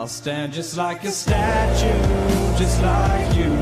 I'll stand just like a statue, just like you,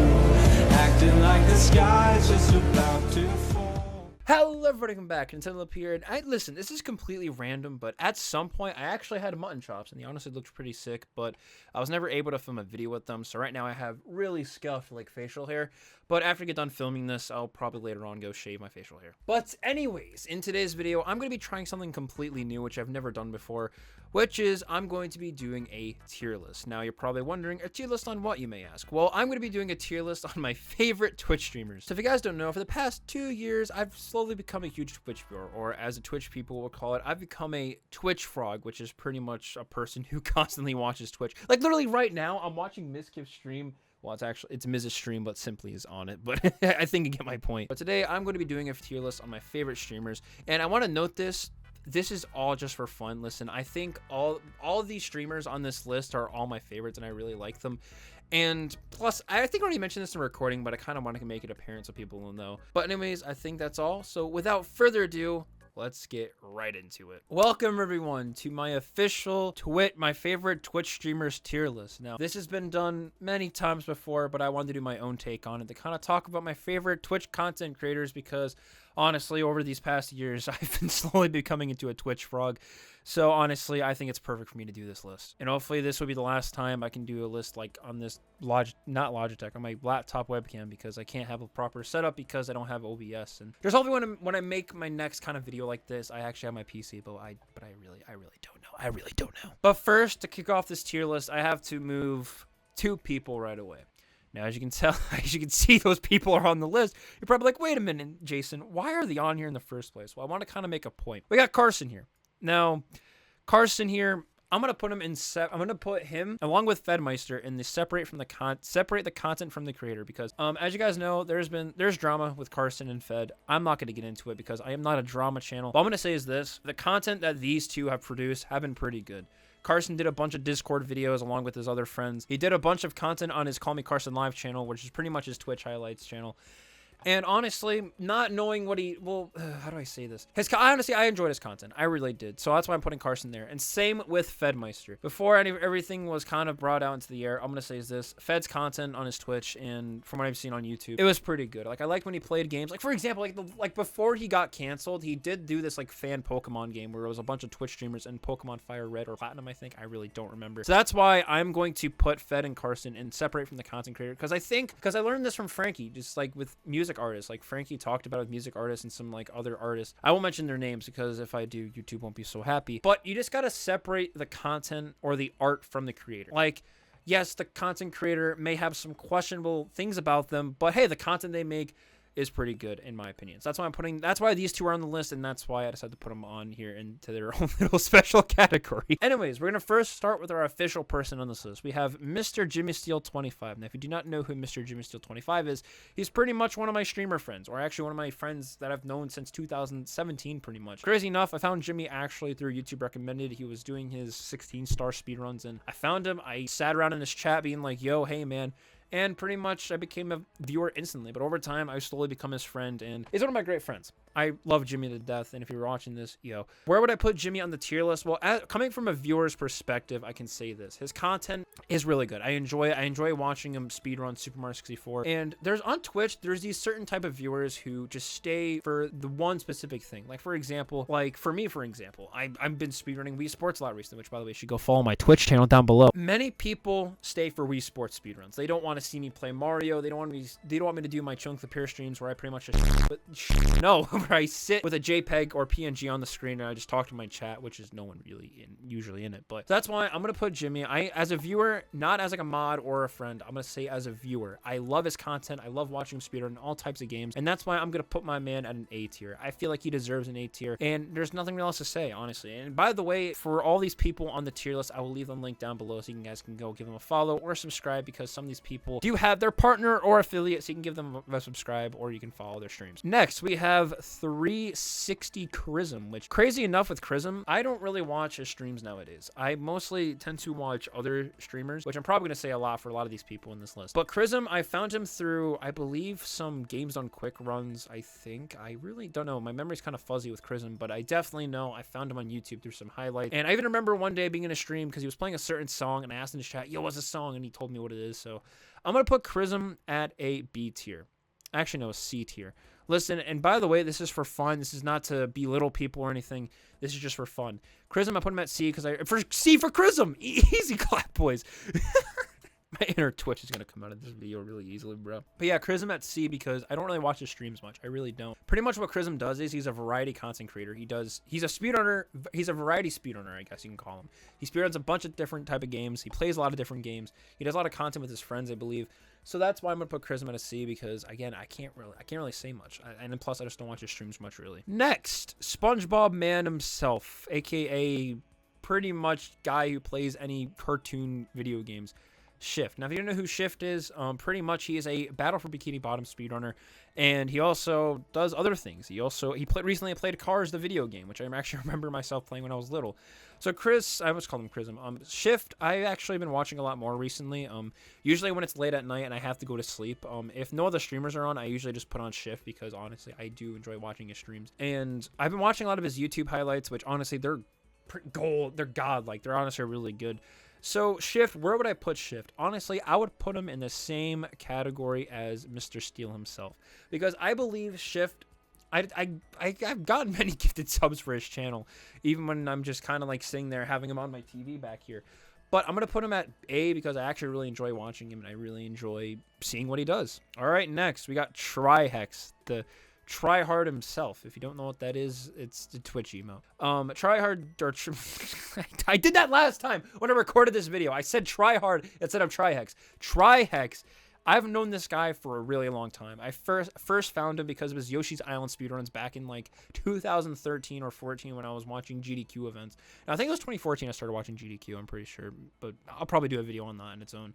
acting like the sky's just about to fall. Hello everybody, welcome back. NintendoLper, and listen, this is completely random, but at some point I actually had mutton chops, and they honestly looked pretty sick, but I was never able to film a video with them, so right now I have really scuffed like facial hair, but after I get done filming this, I'll probably later on go shave my facial hair. But anyways, in today's video, I'm going to be trying something completely new, which I've never done before, which is I'm going to be doing a tier list. Now you're probably wondering, a tier list on what, you may ask? Well, I'm going to be doing a tier list on my favorite Twitch streamers. So if you guys don't know, for the past 2 years, I've slowly become a huge Twitch viewer, or as the Twitch people will call it, I've become a Twitch frog, which is pretty much a person who constantly watches Twitch. Like literally right now, I'm watching Mizkif stream. Well, it's Miz's stream, but Simply is on it. But I think you get my point. But today, I'm going to be doing a tier list on my favorite streamers. And I want to note this. This is all just for fun. Listen, I think all of these streamers on this list are all my favorites, and I really like them. And plus, I think I already mentioned this in recording, but I kind of want to make it apparent so people will know. But anyways, I think that's all. So without further ado, let's get right into it. Welcome everyone to my official my favorite Twitch streamers tier list. Now, this has been done many times before, but I wanted to do my own take on it to kind of talk about my favorite Twitch content creators, because honestly, over these past years, I've been slowly becoming into a Twitch frog. So honestly, I think it's perfect for me to do this list. And hopefully this will be the last time I can do a list like on this not Logitech, on my laptop webcam, because I can't have a proper setup because I don't have OBS. And there's hopefully when I make my next kind of video like this, I actually have my PC, but I really don't know. I really don't know. But first, to kick off this tier list, I have to move 2 people right away. Now, as you can tell, as you can see, those people are on the list. You're probably like, wait a minute, Jason, why are they on here in the first place? Well, I want to kind of make a point. We got Carson here. Now, Carson here, I'm gonna put him in. I'm gonna put him along with Fedmeister in the separate the content from the creator, because as you guys know, there's drama with Carson and Fed. I'm not gonna get into it because I am not a drama channel. All I'm gonna say is this: the content that these two have produced have been pretty good. Carson did a bunch of Discord videos along with his other friends. He did a bunch of content on his Call Me Carson Live channel, which is pretty much his Twitch highlights channel. And honestly, not knowing what how do I say this? Honestly, I enjoyed his content. I really did. So that's why I'm putting Carson there. And same with Fedmeister. Before everything was kind of brought out into the air, I'm going to say is this. Fed's content on his Twitch, and from what I've seen on YouTube, it was pretty good. Like, I liked when he played games. Like, for example, like before he got canceled, he did do this, like, fan Pokemon game where it was a bunch of Twitch streamers and Pokemon Fire Red or Platinum, I think. I really don't remember. So that's why I'm going to put Fed and Carson and separate from the content creator. Because I learned this from Frankie, just, like, with music artists. Like Frankie talked about with music artists and some like other artists. I won't mention their names because if I do, YouTube won't be so happy. But you just gotta separate the content or the art from the creator. Like, yes, the content creator may have some questionable things about them, but hey, the content they make is pretty good in my opinion. So that's why these two are on the list, and that's why I decided to put them on here into their own little special category. Anyways, we're gonna first start with our official person on this list. We have Mr. Jimmy Steele 25. Now, if you do not know who Mr. Jimmy Steele 25 is, he's pretty much one of my streamer friends, or actually one of my friends that I've known since 2017 pretty much. Crazy enough, I found Jimmy actually through YouTube recommended. He was doing his 16-star speedruns, and I found him. I sat around in his chat being like, yo, hey man. And pretty much I became a viewer instantly. But over time, I slowly become his friend, and he's one of my great friends. I love Jimmy to death, and if you're watching this, yo. Where would I put Jimmy on the tier list? Well, coming from a viewer's perspective, I can say this. His content is really good. I enjoy it. I enjoy watching him speedrun Super Mario 64. And on Twitch, there's these certain type of viewers who just stay for the one specific thing. Like, for example, I've been speedrunning Wii Sports a lot recently, which, by the way, you should go follow my Twitch channel down below. Many people stay for Wii Sports speedruns. They don't want to see me play Mario. They don't want me to do my NintendoLper streams where I pretty much where I sit with a JPEG or PNG on the screen and I just talk to my chat, which is no one really usually in it. But that's why I'm gonna put Jimmy. As a viewer, not as like a mod or a friend. I'm gonna say as a viewer. I love his content. I love watching him speedrun all types of games, and that's why I'm gonna put my man at an A tier. I feel like he deserves an A tier, and there's nothing else to say, honestly. And by the way, for all these people on the tier list, I will leave them linked down below so you guys can go give them a follow or subscribe, because some of these people do have their partner or affiliate, so you can give them a subscribe or you can follow their streams. Next, we have 360 Chrism, which, crazy enough with Chrism, I don't really watch his streams nowadays. I mostly tend to watch other streamers, which I'm probably going to say a lot for a lot of these people in this list. But Chrism, I found him through, I believe, some Games Done Quick runs, I think. I really don't know. My memory's kind of fuzzy with Chrism, but I definitely know I found him on YouTube through some highlights. And I even remember one day being in a stream because he was playing a certain song, and I asked in his chat, yo, what's the song? And he told me what it is. So I'm going to put Chrism at a B tier. Actually, no, a C tier. Listen, and by the way, this is for fun. This is not to belittle people or anything. This is just for fun. Chrism, I put him at C because for C for Chrism. Easy clap, boys. My inner Twitch is going to come out of this video really easily, bro. But yeah, Chrism at C because I don't really watch his streams much. I really don't. Pretty much what Chrism does is he's a variety content creator. He's a speedrunner. He's a variety speedrunner, I guess you can call him. He speedruns a bunch of different type of games. He plays a lot of different games. He does a lot of content with his friends, I believe. So that's why I'm going to put Chrism at a C because, again, I can't really say much. And then plus, I just don't watch his streams much, really. Next, SpongeBob Man himself, a.k.a. pretty much guy who plays any cartoon video games. Shift. Now, if you don't know who Shift is, pretty much he is a Battle for Bikini Bottom speedrunner, and he also does other things. He recently played Cars, the video game, which I actually remember myself playing when I was little. So I almost called him Chrism. Shift, I actually been watching a lot more recently. Usually when it's late at night and I have to go to sleep, if no other streamers are on, I usually just put on Shift because honestly, I do enjoy watching his streams. And I've been watching a lot of his YouTube highlights, which honestly, they're gold. They're godlike. They're honestly really good. So, Shift, where would I put Shift? Honestly, I would put him in the same category as Mr. Steele himself. Because I believe Shift, I've gotten many gifted subs for his channel, even when I'm just kind of like sitting there having him on my TV back here. But I'm going to put him at A because I actually really enjoy watching him and I really enjoy seeing what he does. All right, next, we got Trihex, the Tryhard himself. If you don't know what that is, it's the Twitch emote. Tryhard, or I did that last time when I recorded this video. I said Tryhard instead of Trihex. Trihex, I've known this guy for a really long time. I first found him because of his Yoshi's Island speedruns back in like 2013 or 14 when I was watching GDQ events. Now, I think it was 2014 I started watching GDQ, I'm pretty sure, but I'll probably do a video on that on its own.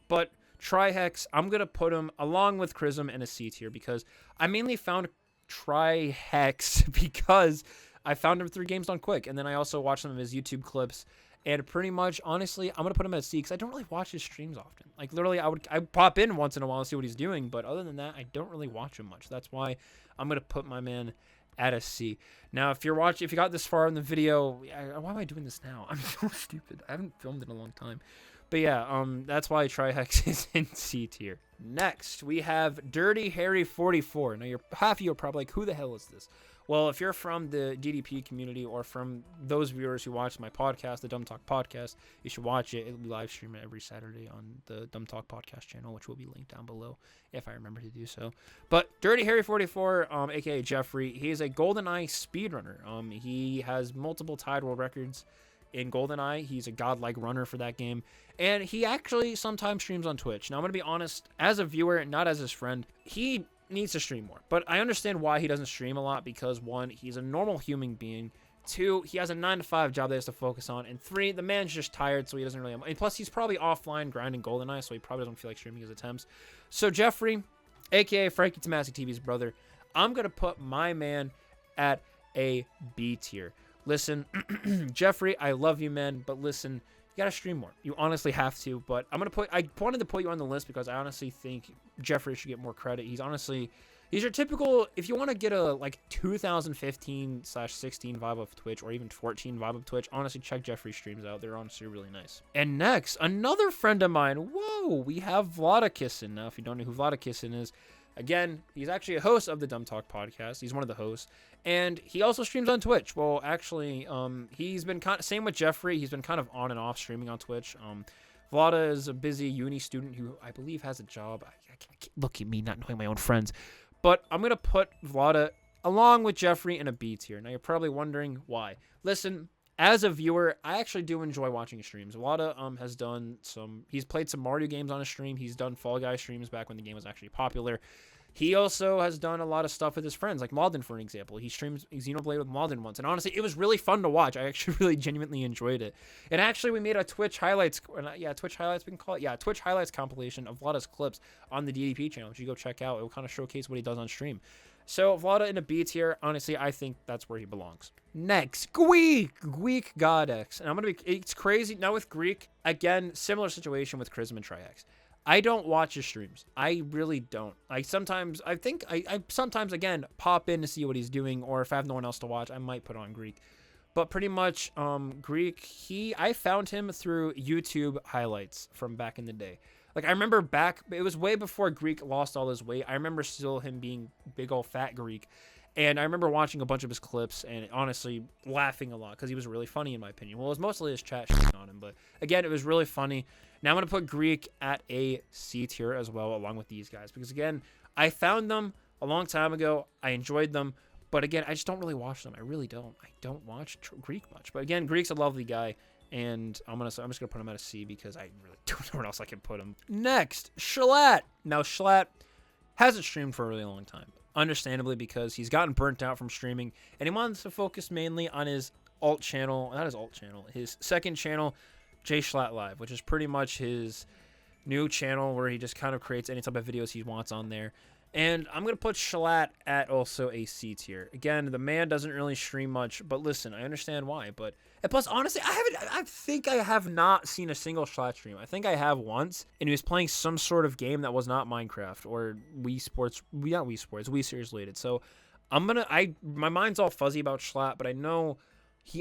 But Trihex, I'm going to put him along with Chrism in a C tier because I mainly found Trihex because I found him through Games Done Quick, and then I also watched some of his YouTube clips, and pretty much, honestly, I'm going to put him at C because I don't really watch his streams often. Like, literally, I pop in once in a while and see what he's doing, but other than that, I don't really watch him much. That's why I'm going to put my man at a C. Now, if you got this far in the video, why am I doing this now? I'm so stupid. I haven't filmed in a long time. But yeah, that's why Trihex is in C tier. Next, we have Dirty Harry 44. Now, half of you are probably like, who the hell is this? Well, if you're from the DDP community or from those viewers who watch my podcast, the Dumb Talk podcast, you should watch it. It'll be live streamed every Saturday on the Dumb Talk podcast channel, which will be linked down below if I remember to do so. But Dirty Harry 44, aka Jeffrey, he is a GoldenEye speedrunner. He has multiple tied world records in GoldenEye. He's a godlike runner for that game, and he actually sometimes streams on Twitch. Now, I'm gonna be honest, as a viewer, not as his friend, he needs to stream more, but I understand why he doesn't stream a lot because 1, he's a normal human being, 2, he has a 9-to-5 job that he has to focus on, and 3, the man's just tired, so he doesn't really and plus he's probably offline grinding GoldenEye, so he probably doesn't feel like streaming his attempts. So Jeffrey, aka Frankie Tomasi TV's brother, I'm gonna put my man at a B tier. Listen, Jeffrey, I love you, man, but listen, you gotta stream more. You honestly have to, but I wanted to put you on the list because I honestly think Jeffrey should get more credit. He's your typical, if you want to get a, like, 2015/16 vibe of Twitch, or even 14 vibe of Twitch, honestly, check Jeffrey's streams out. They're honestly really nice. And next, another friend of mine, whoa, we have Vladikissin. Now, if you don't know who Vladikissin is, again, he's actually a host of the Dumb Talk podcast. He's one of the hosts. And he also streams on Twitch. Well, actually, he's been same with Jeffrey. He's been kind of on and off streaming on Twitch. Vlada is a busy uni student who I believe has a job. I can't look at me not knowing my own friends. But I'm going to put Vlada along with Jeffrey in a B tier. Now, you're probably wondering why. Listen, as a viewer, I actually do enjoy watching his streams. Vlada he's played some Mario games on his stream. He's done Fall Guys streams back when the game was actually popular. He also has done a lot of stuff with his friends, like Malden, for an example. He streams Xenoblade with Malden once, and honestly, it was really fun to watch. I actually really genuinely enjoyed it. And actually, we made a Twitch highlights, Twitch highlights, we can call it, Twitch highlights compilation of Vlada's clips on the DDP channel, which you go check out. It will kind of showcase what he does on stream. So, Vlada in a B tier, honestly, I think that's where he belongs. Next, Greek Godex. And it's crazy. Now with Greek, again, similar situation with Chrism and Triax. I don't watch his streams. I really don't. I sometimes again pop in to see what he's doing, or if I have no one else to watch, I might put on Greek. But pretty much, Greek, I found him through YouTube highlights from back in the day. Like, I remember it was way before Greek lost all his weight. I remember still him being big old fat Greek. And I remember watching a bunch of his clips and honestly laughing a lot because he was really funny in my opinion. Well, it was mostly his chat on him, but again, it was really funny. Now I'm going to put Greek at a C tier as well, along with these guys, because again, I found them a long time ago. I enjoyed them, but again, I just don't really watch them. I really don't. I don't watch Greek much, but again, Greek's a lovely guy. And I'm just gonna put him at a C because I really don't know where else I can put him. Next, Shalat. Now Shalat hasn't streamed for a really long time, understandably, because he's gotten burnt out from streaming and he wants to focus mainly on his his second channel, J Shalat Live, which is pretty much his new channel where he just kind of creates any type of videos he wants on there. And I'm going to put Shalat at also a C tier. Again, the man doesn't really stream much, but listen, I understand why. And plus, honestly, I think I have not seen a single Shalat stream. I think I have once, and he was playing some sort of game that was not Minecraft or Wii Series related. So my mind's all fuzzy about Shalat, but I know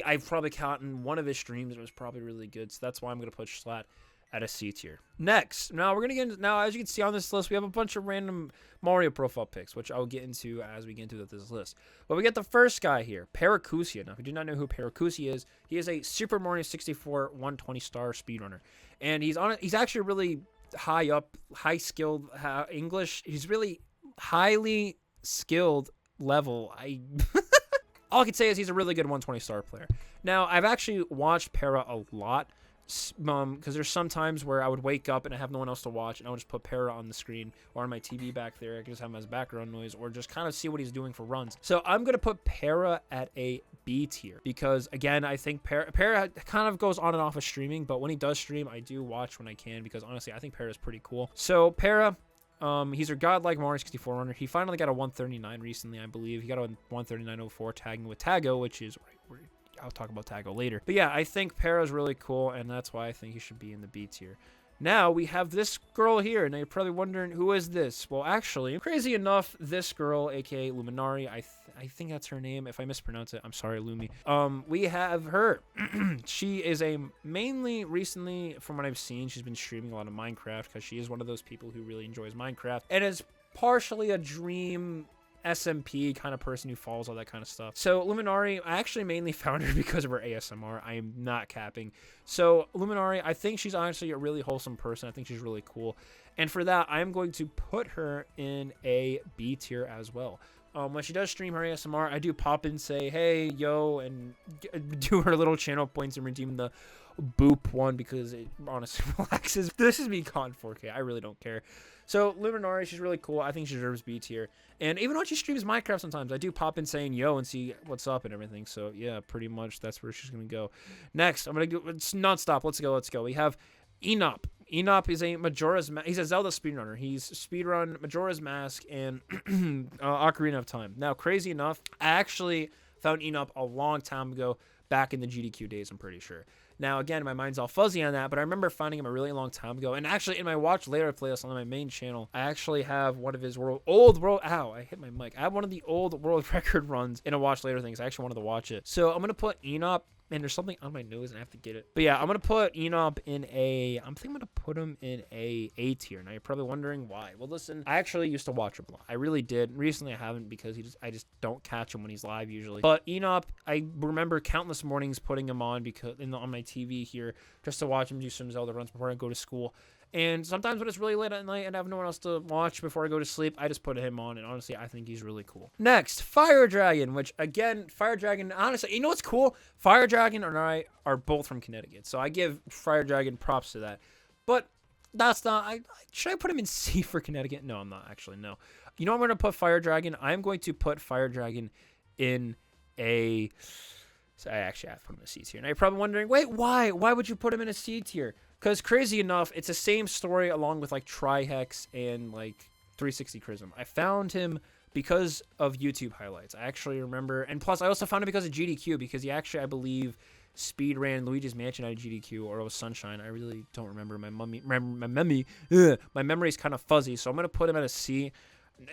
I've probably caught in one of his streams. It was probably really good. So that's why I'm going to put Shalat at a C tier. Next, now we're gonna get into, as you can see on this list, we have a bunch of random Mario profile pics, which I'll get into as we get into this list. But we get the first guy here, Paracusia. Now, if you do not know who Paracusia is, he is a Super Mario 64 120 star speedrunner, and he's actually really high skilled English. He's really highly skilled level. All I can say is he's a really good 120 star player. Now, I've actually watched Para a lot. Because there's some times where I would wake up and I have no one else to watch, and I would just put Para on the screen or on my TV back there. I can just have him as background noise or just kind of see what he's doing for runs. So I'm going to put Para at a B tier because, again, I think Para kind of goes on and off of streaming, but when he does stream, I do watch when I can because, honestly, I think Para is pretty cool. So Para, he's a godlike Mario 64 runner. He finally got a 139 recently, I believe. He got a 139.04 tagging with Tago, which is right. I'll talk about Tago later. But yeah, I think Para is really cool, and that's why I think he should be in the B tier. Now, we have this girl here. Now, you're probably wondering, who is this? Well, actually, crazy enough, this girl, a.k.a. Luminary, I think that's her name. If I mispronounce it, I'm sorry, Lumi. We have her. She is mainly recently, from what I've seen, she's been streaming a lot of Minecraft because she is one of those people who really enjoys Minecraft and is partially a dream SMP kind of person who follows all that kind of stuff. So Luminary, I actually mainly found her because of her ASMR. I am not capping. So Luminary, I think she's honestly a really wholesome person. I think she's really cool. And for that, I'm going to put her in a B tier as well. When she does stream her ASMR, I do pop in and say, hey, yo, and do her little channel points and redeem the boop one because it honestly relaxes. This is me caught in 4K. I really don't care. So Luminary, she's really cool. I think she deserves B tier. And even when she streams Minecraft sometimes, I do pop in saying yo and see what's up and everything. So yeah, pretty much that's where she's going to go. Next, I'm going to go, it's nonstop. Let's go. We have Enop. Enop is he's a Zelda speedrunner. He's speedrun Majora's Mask and Ocarina of Time. Now, crazy enough, I actually found Enop a long time ago, back in the GDQ days, I'm pretty sure. Now, again, my mind's all fuzzy on that, but I remember finding him a really long time ago. And actually, in my Watch Later playlist on my main channel, I actually have one of his ow, I hit my mic. I have one of the old world record runs in a Watch Later thing, so I actually wanted to watch it. So I'm going to put Enop. Man, there's something on my nose and I have to get it. But yeah, I'm going to put Enop in I'm going to put him in a tier. Now, you're probably wondering why. Well, listen, I actually used to watch him a lot. I really did. Recently, I haven't because I just don't catch him when he's live usually. But Enop, I remember countless mornings putting him on on my TV here just to watch him do some Zelda runs before I go to school. And sometimes when it's really late at night and I have no one else to watch before I go to sleep, I just put him on, and honestly, I think he's really cool. Next, Fire Dragon, which, again, Fire Dragon, honestly, you know what's cool? Fire Dragon and I are both from Connecticut, so I give Fire Dragon props to that. But That's not. Should I put him in C for Connecticut? No, I'm not actually. No. You know, I'm gonna put Fire Dragon. I'm going to put Fire Dragon in a. So I actually have to put him in a C tier. Now you're probably wondering, wait, why? Why would you put him in a C tier? Because crazy enough, it's the same story along with like Trihex and like 360 Chrism. I found him because of YouTube highlights. I actually remember, and plus I also found him because of GDQ, because he actually, I believe, speed ran Luigi's Mansion out of GDQ, or it was Sunshine. I really don't remember. My memory is kind of fuzzy, so I'm gonna put him at a C.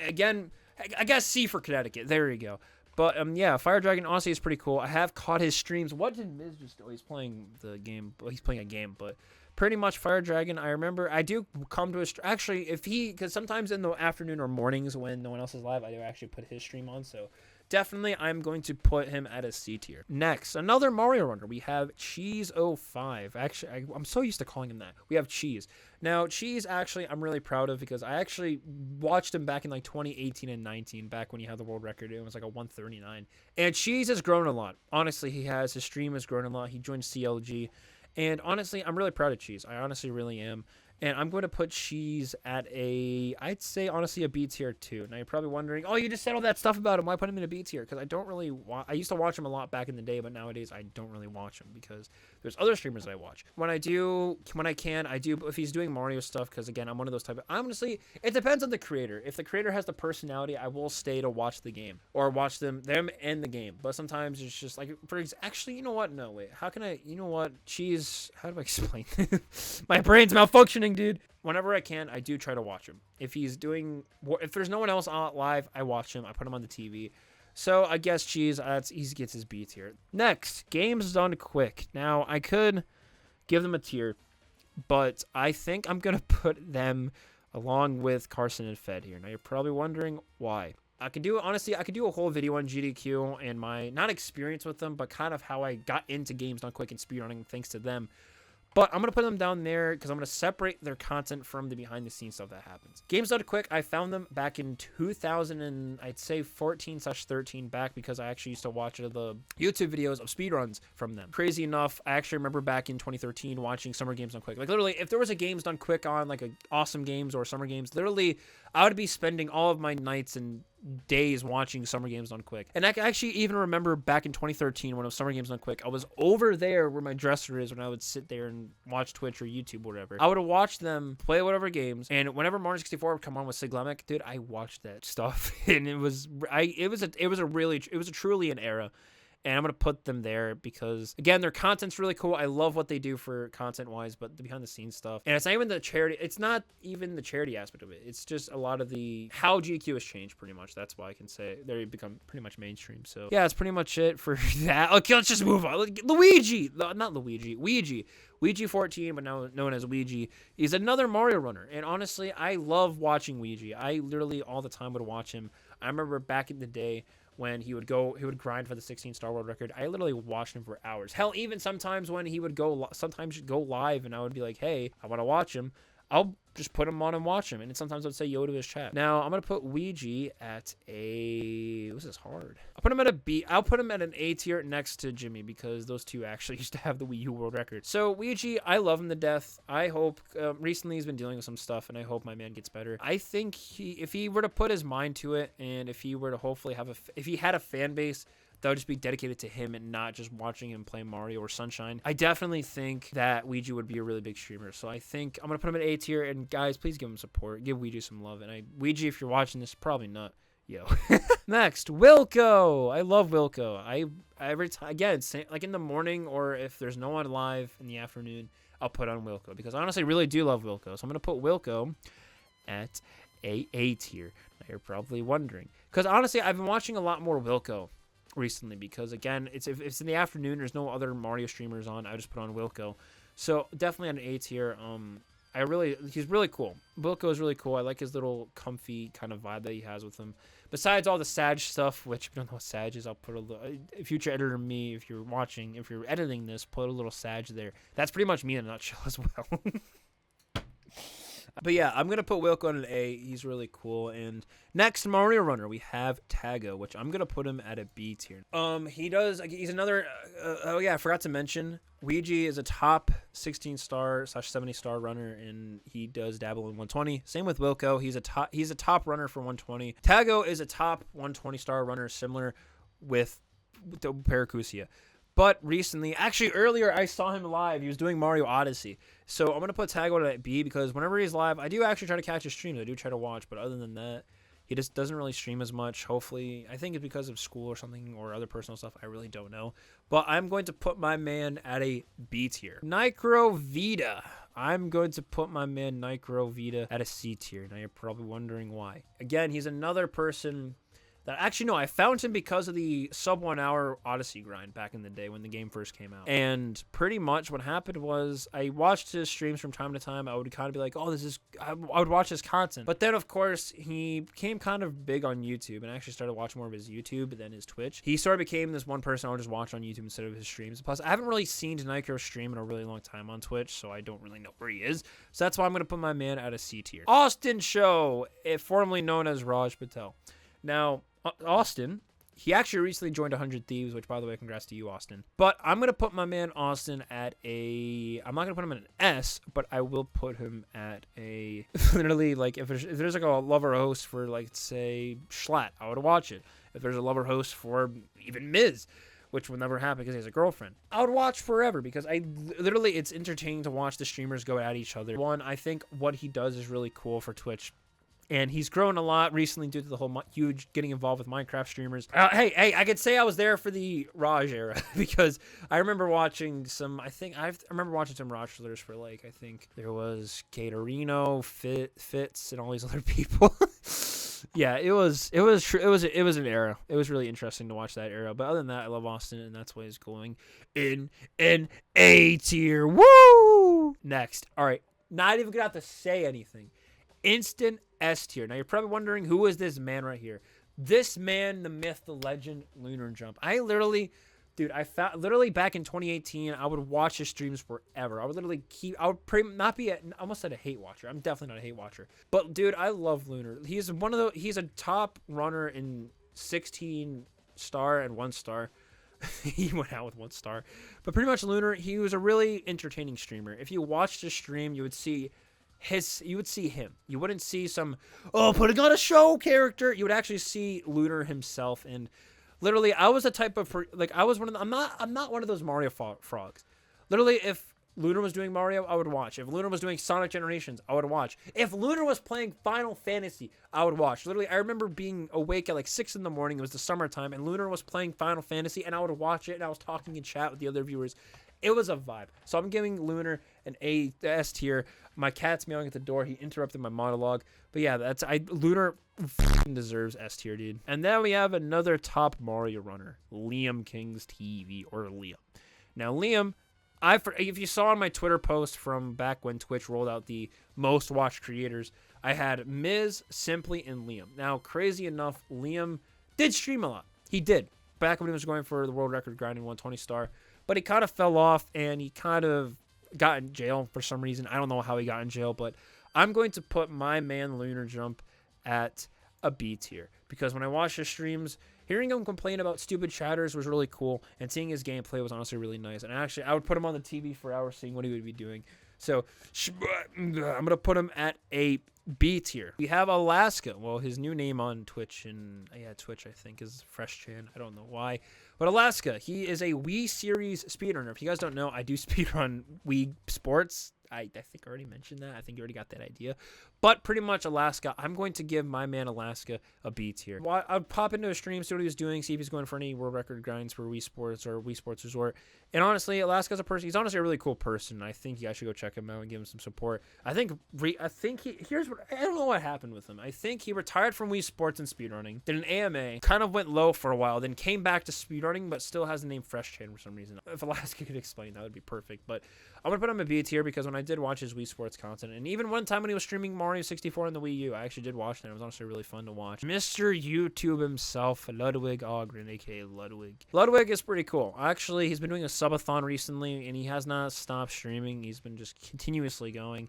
Again, I guess C for Connecticut. There you go. But yeah, Fire Dragon honestly is pretty cool. I have caught his streams. What did Miz just do? He's playing the game. Well, he's playing a game, but pretty much Fire Dragon. I remember I do come to his actually because sometimes in the afternoon or mornings when no one else is live, I do actually put his stream on. So definitely, I'm going to put him at a C tier. Next, another Mario runner. We have Cheese05. Actually, I'm so used to calling him that. We have Cheese. Now, Cheese, actually, I'm really proud of because I actually watched him back in like 2018 and 19, back when he had the world record. It was like a 139. And Cheese has grown a lot. Honestly, he has. His stream has grown a lot. He joined CLG. And honestly, I'm really proud of Cheese. I honestly really am. And I'm going to put Cheese at I'd say, honestly, a B tier too. Now, you're probably wondering, oh, you just said all that stuff about him. Why put him in a B tier? Because I don't really I used to watch him a lot back in the day, but nowadays I don't really watch him because there's other streamers I watch. When I can, I do. If he's doing Mario stuff, because again, I'm one of those type of, honestly, it depends on the creator. If the creator has the personality, I will stay to watch the game or watch them and the game. But sometimes it's just like, actually, you know what? No, wait. How can I, you know what? Cheese, how do I explain? My brain's malfunctioning, dude. Whenever I can, I do try to watch him. If there's no one else on live, I watch him. I put him on the TV. So I guess Cheese, he gets his B tier. Next, Games Done Quick. Now, I could give them a tier, but I think I'm gonna put them along with Carson and Fed here. Now you're probably wondering why. I could do a whole video on GDQ and my, not experience with them, but kind of how I got into Games Done Quick and speedrunning thanks to them. But I'm going to put them down there because I'm going to separate their content from the behind-the-scenes stuff that happens. Games Done Quick, I found them back in 2000 and I'd say 14/13 back because I actually used to watch the YouTube videos of speedruns from them. Crazy enough, I actually remember back in 2013 watching Summer Games Done Quick. Like literally, if there was a Games Done Quick on, like a Awesome Games or Summer Games, literally I would be spending all of my nights and days watching Summer Games Done Quick. And I can actually even remember back in 2013 when it was Summer Games Done Quick, I was over there where my dresser is when I would sit there and watch Twitch or YouTube or whatever. I would watch them play whatever games, and whenever Mario 64 would come on with Siglemic, dude, I watched that stuff, and it was truly an era. And I'm going to put them there because, again, their content's really cool. I love what they do for content-wise, but the behind-the-scenes stuff. And it's not even the charity. It's not even the charity aspect of it. It's just a lot of how GQ has changed, pretty much. That's why I can say they've become pretty much mainstream. So, yeah, that's pretty much it for that. Okay, let's just move on. Ouija 14, but now known as Ouija, is another Mario runner. And honestly, I love watching Ouija. I literally all the time would watch him. I remember back in the day, when he would grind for the 16-star world record. I literally watched him for hours. Hell, even sometimes when he would go live and I would be like, hey, I want to watch him, I'll just put him on and watch him. And sometimes I'd say yo to his chat. Now, I'm going to put Ouija at this is hard. I'll put him at a B. I'll put him at an A tier next to Jimmy because those two actually used to have the Wii U world record. So, Ouija, I love him to death. I hope, recently he's been dealing with some stuff, and I hope my man gets better. I think if he were to put his mind to it, and if he were to hopefully if he had a fan base that would just be dedicated to him and not just watching him play Mario or Sunshine, I definitely think that Ouija would be a really big streamer. So I think I'm going to put him at A tier. And guys, please give him support. Give Ouija some love. And Ouija, if you're watching this, probably not. Yo. Next, Wilco. I love Wilco. Every time, again, like in the morning or if there's no one live in the afternoon, I'll put on Wilco because I honestly really do love Wilco. So I'm going to put Wilco at A tier. Now you're probably wondering. Because honestly, I've been watching a lot more Wilco recently because again if it's in the afternoon, there's no other Mario streamers on, I just put on Wilco. So definitely on an A tier. He's really cool. Wilco is really cool. I like his little comfy kind of vibe that he has with him. Besides all the Sag stuff, which if you don't know what Sag is, I'll put a little future editor me, if you're editing this, put a little Sag there. That's pretty much me in a nutshell as well. But yeah, I'm going to put Wilco on an A. He's really cool. And next Mario runner, we have Tago, which I'm going to put him at a B tier. He's another, oh yeah, I forgot to mention, Ouija is a top 16-star/70-star runner, and he does dabble in 120. Same with Wilco. He's a top runner for 120. Tago is a top 120-star runner, similar with the Paracusia. But recently, actually earlier, I saw him live. He was doing Mario Odyssey. So I'm going to put Tago at B because whenever he's live, I do actually try to catch his streams. I do try to watch. But other than that, he just doesn't really stream as much. Hopefully, I think it's because of school or something or other personal stuff. I really don't know. But I'm going to put my man at a B tier. Nicro Vita. I'm going to put my man Nicro Vita at a C tier. Now you're probably wondering why. Again, he's another person... Actually, no, I found him because of the sub 1 hour Odyssey grind back in the day when the game first came out. And pretty much what happened was I watched his streams from time to time. I would kind of be like, oh, I would watch his content. But then, of course, he became kind of big on YouTube, and I actually started watching more of his YouTube than his Twitch. He sort of became this one person I would just watch on YouTube instead of his streams. Plus, I haven't really seen Nicro stream in a really long time on Twitch, so I don't really know where he is. So that's why I'm going to put my man at a C tier. Austin Show, formerly known as Raj Patel. Now, Austin, he actually recently joined 100 Thieves, which, by the way, congrats to you, Austin. But I'm going to put my man Austin at a... I'm not going to put him at an S, but I will put him at a... Literally, like, if there's like a lover host for, like, say, Schlatt, I would watch it. If there's a lover host for even Miz, which will never happen because he has a girlfriend, I would watch forever because it's entertaining to watch the streamers go at each other. One, I think what he does is really cool for Twitch. And he's grown a lot recently due to the whole huge getting involved with Minecraft streamers. Hey, I could say I was there for the Raj era because I remember watching some. I remember watching some Raj thrillers for like I think there was Caterino, Fitz, and all these other people. Yeah, it was an era. It was really interesting to watch that era. But other than that, I love Austin, and that's why he's going in an A tier. Woo! Next, all right, not even gonna have to say anything. Instant S tier. Now you're probably wondering who is this man right here? This man, the myth, the legend, Lunar Jump. I found literally back in 2018, I would watch his streams forever. I would not be I almost said a hate watcher. I'm definitely not a hate watcher. But dude, I love Lunar. He's a top runner in 16-star and 1-star. He went out with 1 star. But pretty much Lunar, he was a really entertaining streamer. If you watched his stream, you would see him. You wouldn't see some putting on a show character. You would actually see Lunar himself. And literally, I was the type of I was one of the, I'm not one of those Mario frogs. Literally, if Lunar was doing Mario, I would watch. If Lunar was doing Sonic Generations, I would watch. If Lunar was playing Final Fantasy, I would watch. Literally, I remember being awake at like 6 in the morning. It was the summertime, and Lunar was playing Final Fantasy, and I would watch it. And I was talking in chat with the other viewers. It was a vibe. So I'm giving Lunar an S tier. My cat's meowing at the door. He interrupted my monologue. But yeah, Lunar deserves S tier, dude. And then we have another top Mario runner, Liam King's TV, or Liam. Now, Liam, if you saw on my Twitter post from back when Twitch rolled out the most watched creators, I had Miz, Simply, and Liam. Now, crazy enough, Liam did stream a lot. He did. Back when he was going for the world record grinding 120-star. But he kind of fell off, and he kind of got in jail for some reason. I don't know how he got in jail, but I'm going to put my man Lunar Jump at a B tier. Because when I watched his streams, hearing him complain about stupid chatters was really cool, and seeing his gameplay was honestly really nice. And actually, I would put him on the TV for hours seeing what he would be doing. So I'm going to put him at a B tier. We have Alaska. Well, his new name on Twitch, Twitch I think is Fresh Chan. I don't know why. But Alaska, he is a Wii Series speedrunner. If you guys don't know, I do speedrun Wii Sports. I think I already mentioned that. I think you already got that idea. But pretty much Alaska, I'm going to give my man Alaska a B tier. I'd pop into a stream, see what he was doing, see if he's going for any world record grinds for Wii Sports or Wii Sports Resort. And honestly, Alaska's a person. He's honestly a really cool person. I think you guys should go check him out and give him some support. I don't know what happened with him. I think he retired from Wii Sports and speedrunning, did an AMA, kind of went low for a while, then came back to speedrunning, but still has the name Fresh Chan for some reason. If Alaska could explain, that would be perfect. But I'm going to put him a B tier because when I did watch his Wii Sports content, and even one time when he was streaming Mario 64 on the Wii U, I actually did watch that. It was honestly really fun to watch. Mr. YouTube himself, Ludwig Ogren, aka Ludwig. Ludwig is pretty cool. Actually, he's been doing a subathon recently, and he has not stopped streaming. He's been just continuously going.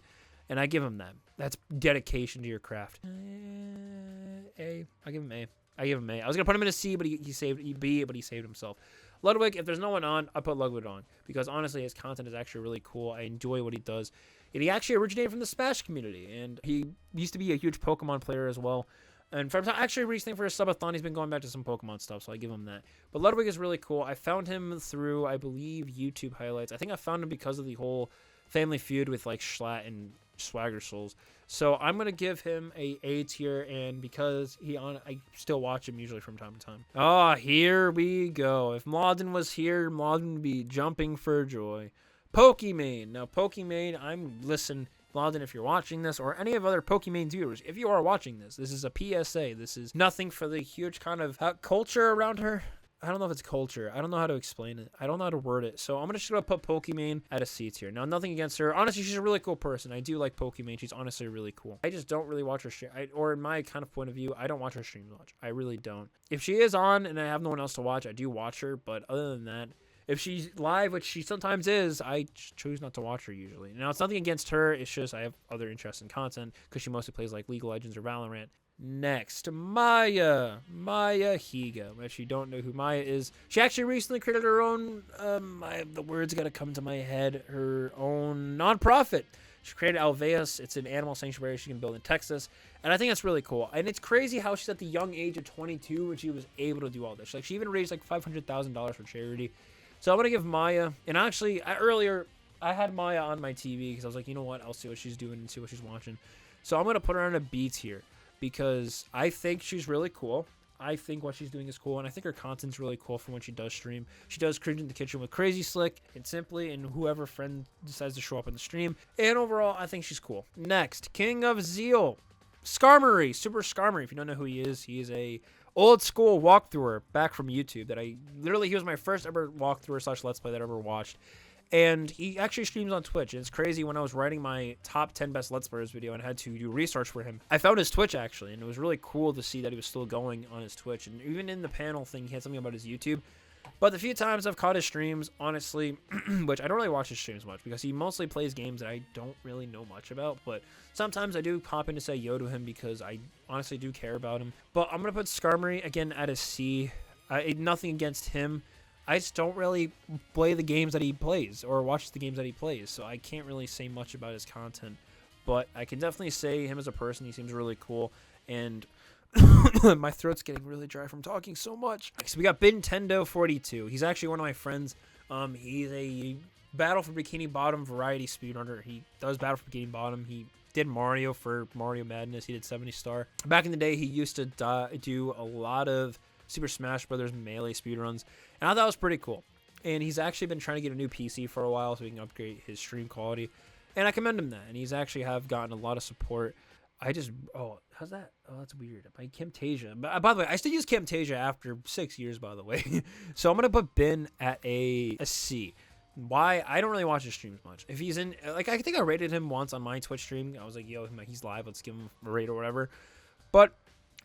and I give him that. That's dedication to your craft. A. I give him A. I give him A. I was gonna put him in a C, but he saved B, but he saved himself. Ludwig, if there's no one on, I put Ludwig on because honestly, his content is actually really cool. I enjoy what he does. And he actually originated from the Smash community, and he used to be a huge Pokemon player as well. And from actually recently for his subathon, he's been going back to some Pokemon stuff, so I give him that. But Ludwig is really cool. I found him through, I believe, YouTube highlights. I think I found him because of the whole Family Feud with like Schlatt and Swagger Souls. So I'm gonna give him A tier, and because I still watch him usually from time to time. Oh, here we go. If Mladen was here, Mladen would be jumping for joy. Pokimane. Now, Pokimane, listen, Mladen, if you're watching this, or any of other Pokimane viewers, if you are watching this, this is a PSA. This is nothing for the huge kind of culture around her. I don't know if it's culture. I don't know how to explain it. I don't know how to word it. So I'm just going to put Pokimane at a C tier. Now, nothing against her. Honestly, she's a really cool person. I do like Pokimane. She's honestly really cool. I just don't really watch her stream. Or in my kind of point of view, I don't watch her streams much. I really don't. If she is on and I have no one else to watch, I do watch her. But other than that, if she's live, which she sometimes is, I choose not to watch her usually. Now, it's nothing against her. It's just I have other interests in content because she mostly plays like League of Legends or Valorant. Next, Maya Higa. If you don't know who Maya is, she actually recently created her own, the words got to come to my head, her own nonprofit. She created Alveus. It's an animal sanctuary she can build in Texas. And I think that's really cool. And it's crazy how she's at the young age of 22 when she was able to do all this. Like, she even raised like $500,000 for charity. So I'm going to give Maya, and actually, earlier, I had Maya on my TV because I was like, you know what, I'll see what she's doing and see what she's watching. So I'm going to put her on a B tier because I think she's really cool. I think what she's doing is cool, and I think her content's really cool for when she does stream. She does Cringe in the Kitchen with Crazy Slick and Simply, and whoever friend decides to show up in the stream. And overall, I think she's cool. Next, King of Zeal, Skarmory, SuperSkarmory. If you don't know who he is a old school walkthrougher back from YouTube that he was my first ever walkthrough / let's play that I ever watched. And he actually streams on Twitch. And it's crazy, when I was writing my top 10 best Let's Players video and had to do research for him, I found his Twitch actually, and it was really cool to see that he was still going on his Twitch. And even in the panel thing, he had something about his YouTube. But the few times I've caught his streams, honestly, which I don't really watch his streams much because he mostly plays games that I don't really know much about, but sometimes I do pop in to say yo to him because I honestly do care about him. But I'm going to put Skarmory again at a C. Nothing against him. I just don't really play the games that he plays or watch the games that he plays, so I can't really say much about his content. But I can definitely say him as a person, he seems really cool, and my throat's getting really dry from talking so much. So we got NintendoLper. He's actually one of my friends. He's a Battle for Bikini Bottom variety speedrunner. He does Battle for Bikini Bottom. He did Mario for Mario Madness. He did 70 Star. Back in the day, he used to do a lot of Super Smash Brothers Melee speedruns, and I thought that was pretty cool. And he's actually been trying to get a new PC for a while so he can upgrade his stream quality, and I commend him that. And he's actually gotten a lot of support. How's that? Oh, that's weird. My Camtasia. By the way, I still use Camtasia after 6 years, by the way. So I'm going to put Ben at a C. Why? I don't really watch his streams much. If he's in, like, I think I rated him once on my Twitch stream. I was like, yo, he's live. Let's give him a rate or whatever. But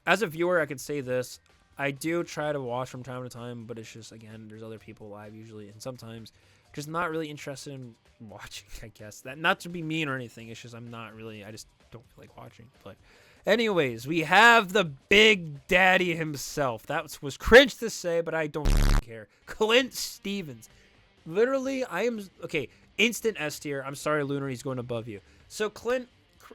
as a viewer, I can say this. I do try to watch from time to time, but it's just, again, there's other people live usually, and sometimes just not really interested in watching, I guess. That, not to be mean or anything, it's just I just don't feel like watching. But anyways, we have the Big Daddy himself. That was cringe to say, but I don't care. Clint Stevens. Literally, instant S tier. I'm sorry, Lunar, he's going above you. So Clint,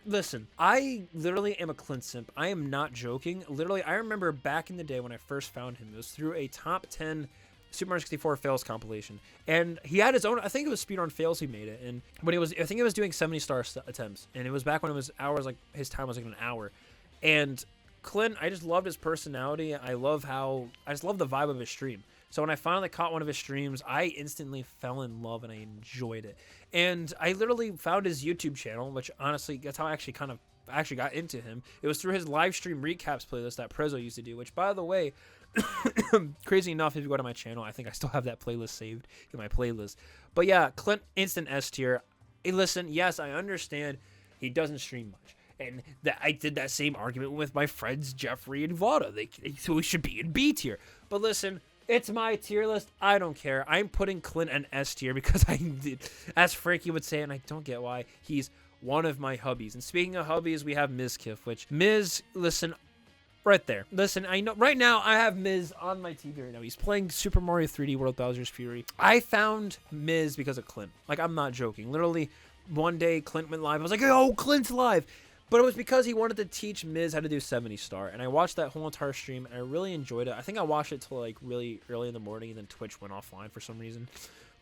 listen, I literally am a ClintSimp. I am not joking. Literally, I remember back in the day when I first found him, it was through a top 10 Super Mario 64 fails compilation. And he had his own, I think it was Speedrun Fails he made it. And when I think it was doing 70 star attempts. And it was back when it was hours, like his time was like an hour. And Clint, I just loved his personality. I just love the vibe of his stream. So when I finally caught one of his streams, I instantly fell in love and I enjoyed it. And I literally found his YouTube channel, which honestly, that's how I actually got into him. It was through his live stream recaps playlist that Prezzo used to do, which, by the way, crazy enough, if you go to my channel, I think I still have that playlist saved in my playlist. But yeah, Clint, instant S tier. Hey, listen, yes, I understand he doesn't stream much. And I did that same argument with my friends Jeffrey and Vada. So he should be in B tier. But listen, it's my tier list. I don't care. I'm putting Clint in S tier because I did, as Frankie would say, and I don't get why, he's one of my hubbies. And speaking of hubbies, we have Mizkif, which Miz, listen, right there. Listen, I know right now I have Miz on my TV right now. He's playing Super Mario 3D World Bowser's Fury. I found Miz because of Clint. Like, I'm not joking. Literally, one day Clint went live. I was like, oh, Clint's live. But it was because he wanted to teach Miz how to do 70 star. And I watched that whole entire stream, and I really enjoyed it. I think I watched it till, like, really early in the morning, and then Twitch went offline for some reason.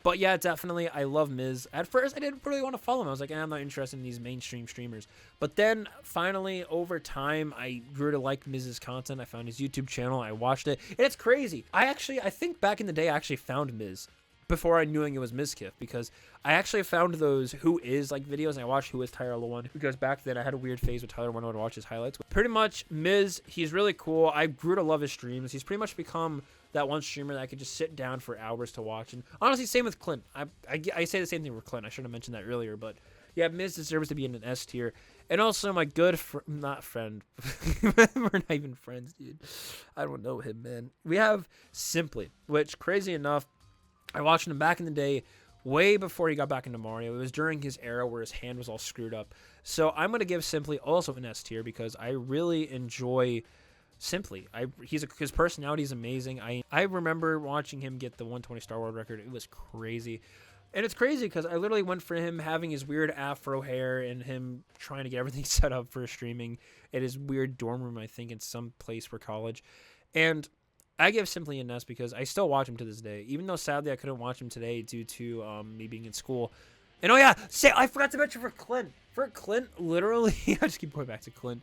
But yeah, definitely, I love Miz. At first, I didn't really want to follow him. I was like, I'm not interested in these mainstream streamers. But then, finally, over time, I grew to like Miz's content. I found his YouTube channel. I watched it. And it's crazy. I think back in the day, I actually found Miz before I knew it was Mizkif, because I actually found those Who Is like videos, and I watched Who Is Tyler 1, because back then I had a weird phase with Tyler 1. I would watch his highlights. Pretty much, Miz, he's really cool. I grew to love his streams. He's pretty much become that one streamer that I could just sit down for hours to watch. And honestly, same with Clint. I say the same thing with Clint. I should have mentioned that earlier, but yeah, Miz deserves to be in an S tier. And also my good not friend. We're not even friends, dude. I don't know him, man. We have Simply, which, crazy enough, I watched him back in the day, way before he got back into Mario. It was during his era where his hand was all screwed up. So I'm going to give Simply also an S tier, because I really enjoy Simply. His personality is amazing. I remember watching him get the 120 Star World record. It was crazy. And it's crazy because I literally went for him having his weird afro hair and him trying to get everything set up for streaming at his weird dorm room, I think, in some place for college. And I give Simply an S because I still watch him to this day, even though sadly I couldn't watch him today due to me being in school. And oh yeah, I forgot to mention for Clint, literally, I just keep going back to Clint,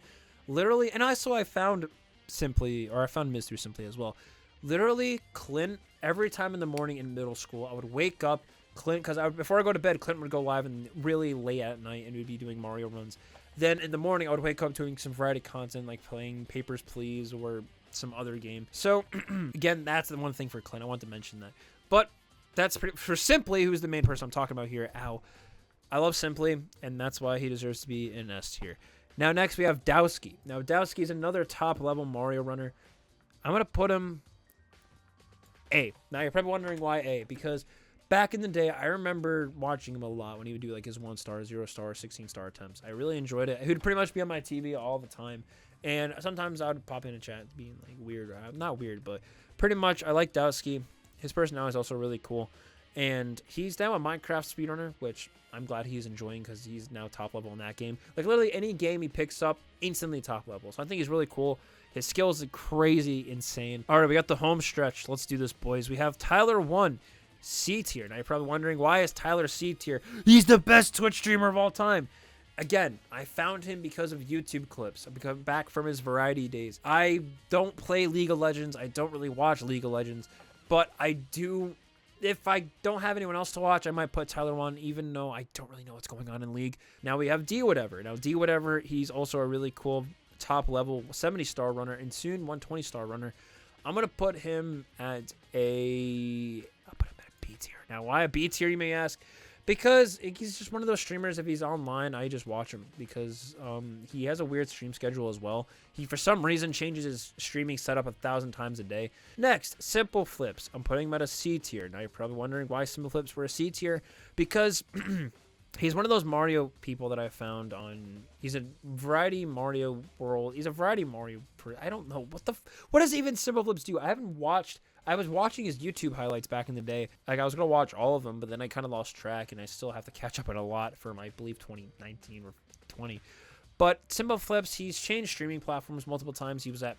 literally, and also I found Simply, or I found Miz through Simply as well. Literally, Clint, every time in the morning in middle school, I would wake up, Clint, because before I go to bed, Clint would go live and really late at night, and we'd be doing Mario runs. Then in the morning, I would wake up doing some variety content, like playing Papers, Please, or some other game. So again, that's the one thing for Clint. I want to mention that. But that's for Simply, who's the main person I'm talking about here. I love Simply, and that's why he deserves to be in S tier. Now next we have Dowski. Now Dowski is another top level Mario runner. I'm gonna put him A. Now you're probably wondering why A, because back in the day, I remember watching him a lot when he would do like his 1-star, 0-star, 16-star attempts. I really enjoyed it. He would pretty much be on my TV all the time. And sometimes I would pop in a chat being like weird. Not weird, but pretty much I like Dowski. His personality is also really cool. And he's now a Minecraft speedrunner, which I'm glad he's enjoying because he's now top level in that game. Like literally any game he picks up, instantly top level. So I think he's really cool. His skills are crazy, insane. All right, we got the home stretch. Let's do this, boys. We have Tyler 1, C tier. Now you're probably wondering, why is Tyler C tier? He's the best Twitch streamer of all time. Again, I found him because of YouTube clips. I come back from his variety days. I don't play League of Legends. I don't really watch League of Legends. But I do, if I don't have anyone else to watch, I might put Tyler 1, even though I don't really know what's going on in League. Now we have D Whatever. Now D Whatever, he's also a really cool top level 70-star runner and soon 120-star runner. I'm going to put him at I'll put him at a B tier. Now why a B tier, you may ask? Because he's just one of those streamers, if he's online, I just watch him. Because he has a weird stream schedule as well. He, for some reason, changes his streaming setup 1,000 times a day. Next, Simple Flips. I'm putting him at a C tier. Now, you're probably wondering why Simple Flips were a C tier. Because he's one of those Mario people that I found on... He's a variety Mario world. He's a variety Mario... I don't know. What does even Simple Flips do? I haven't watched... I was watching his YouTube highlights back in the day. Like, I was going to watch all of them, but then I kind of lost track, and I still have to catch up on a lot for I believe, 2019 or 20. But Simple Flips, he's changed streaming platforms multiple times. He was at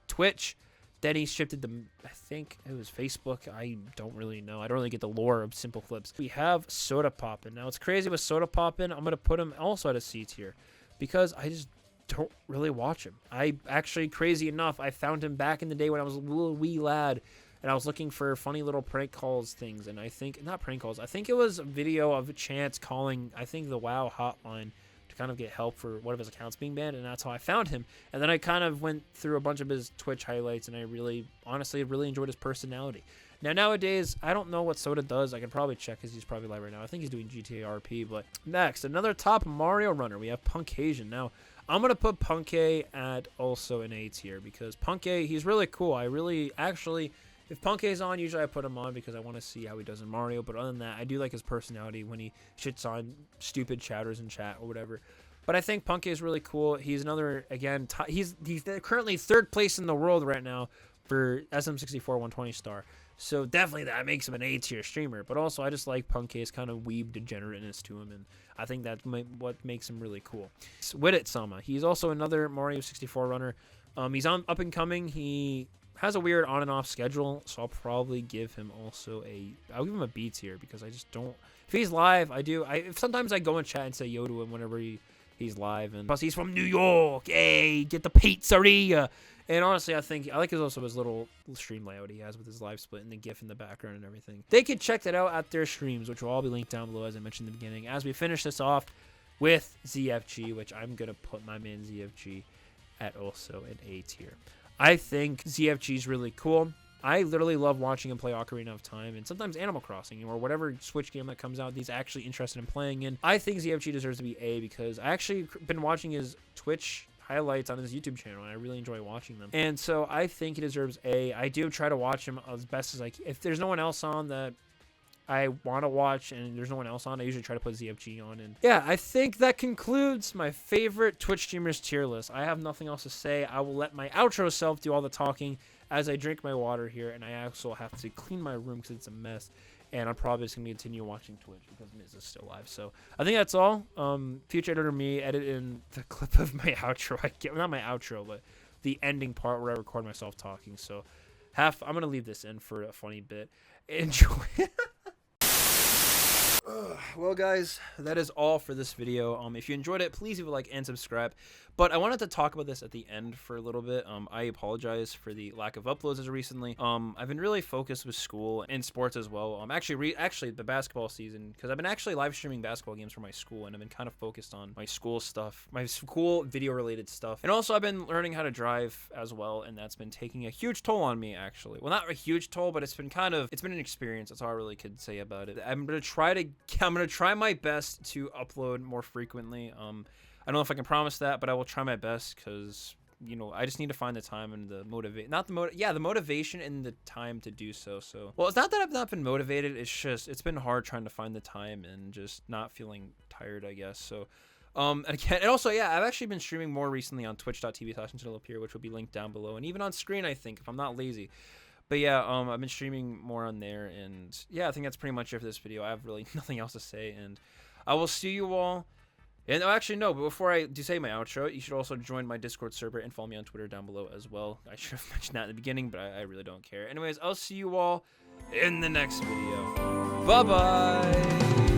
Twitch. Then he shifted to, I think it was Facebook. I don't really know. I don't really get the lore of Simple Flips. We have Soda Poppin'. Now, it's crazy with Soda Poppin'. I'm going to put him also at a C tier because I just don't really watch him. I actually, crazy enough, I found him back in the day when I was a little wee lad, and I was looking for funny little prank calls things, and I think, not prank calls, I think it was a video of Chance calling, I think, the WoW hotline to kind of get help for one of his accounts being banned, and that's how I found him. And then I kind of went through a bunch of his Twitch highlights, and I really, honestly, really enjoyed his personality. Now, nowadays, I don't know what Soda does. I can probably check because he's probably live right now. I think he's doing GTA RP, but next, another top Mario runner. We have Punkasian. Now, I'm going to put Punky at also an A tier because Punky, he's really cool. I really actually if Punkei's on, usually I put him on because I want to see how he does in Mario. But other than that, I do like his personality when he shits on stupid chatters in chat or whatever. But I think Punkei is really cool. He's another, again, he's currently 3rd place in the world right now for SM64 120 star. So definitely that makes him an A-tier streamer. But also I just like Punkei's kind of weeb degenerateness to him. And I think that's what makes him really cool. Widit-sama. He's also another Mario 64 runner. He's on up and coming. He has a weird on and off schedule, so I'll probably give him also I'll give him a B tier because I just don't. If he's live, sometimes I go in chat and say yo to him whenever he's live, and plus he's from New York. Hey, get the pizzeria. And honestly, I like his little stream layout he has with his live split and the GIF in the background and everything. They could check that out at their streams, which will all be linked down below as I mentioned in the beginning. As we finish this off with ZFG, which I'm gonna put my man ZFG at also an A tier. I think ZFG is really cool. I literally love watching him play Ocarina of Time and sometimes Animal Crossing or whatever Switch game that comes out he's actually interested in playing in. I think ZFG deserves to be A because I actually been watching his Twitch highlights on his YouTube channel and I really enjoy watching them. And so I think he deserves A. I do try to watch him as best as I can. If there's no one else on that I want to watch and there's no one else on, I usually try to put ZFG on. And yeah, I think that concludes my favorite Twitch streamers tier list. I have nothing else to say. I will let my outro self do all the talking as I drink my water here, and I also have to clean my room because it's a mess. And I'm probably just going to continue watching Twitch because Miz is still live. So I think that's all. Future editor me edit in the clip of my outro. Not my outro, but the ending part where I record myself talking. So I'm going to leave this in for a funny bit. Enjoy. Well, guys, that is all for this video. If you enjoyed it, please leave a like and subscribe. But I wanted to talk about this at the end for a little bit. I apologize for the lack of uploads as of recently. I've been really focused with school and sports as well. Actually the basketball season, because I've been actually live streaming basketball games for my school, and I've been kind of focused on my school stuff, my school video related stuff. And also I've been learning how to drive as well, and that's been taking a huge toll on me, actually. Well, not a huge toll, but it's been an experience. That's all I really could say about it. I'm gonna try my best to upload more frequently. I don't know if I can promise that, but I will try my best because, you know, I just need to find the time and the the motivation and the time to do so. Well, it's not that I've not been motivated. It's just, it's been hard trying to find the time and just not feeling tired, I guess. So, and also, yeah, I've actually been streaming more recently on twitch.tv/NintendoLper, which will be linked down below, and even on screen, I think, if I'm not lazy. But yeah, I've been streaming more on there, and yeah, I think that's pretty much it for this video. I have really nothing else to say, and I will see you all. And actually, no, but before I do say my outro, you should also join my Discord server and follow me on Twitter down below as well. I should have mentioned that in the beginning, but I really don't care. Anyways, I'll see you all in the next video. Bye-bye!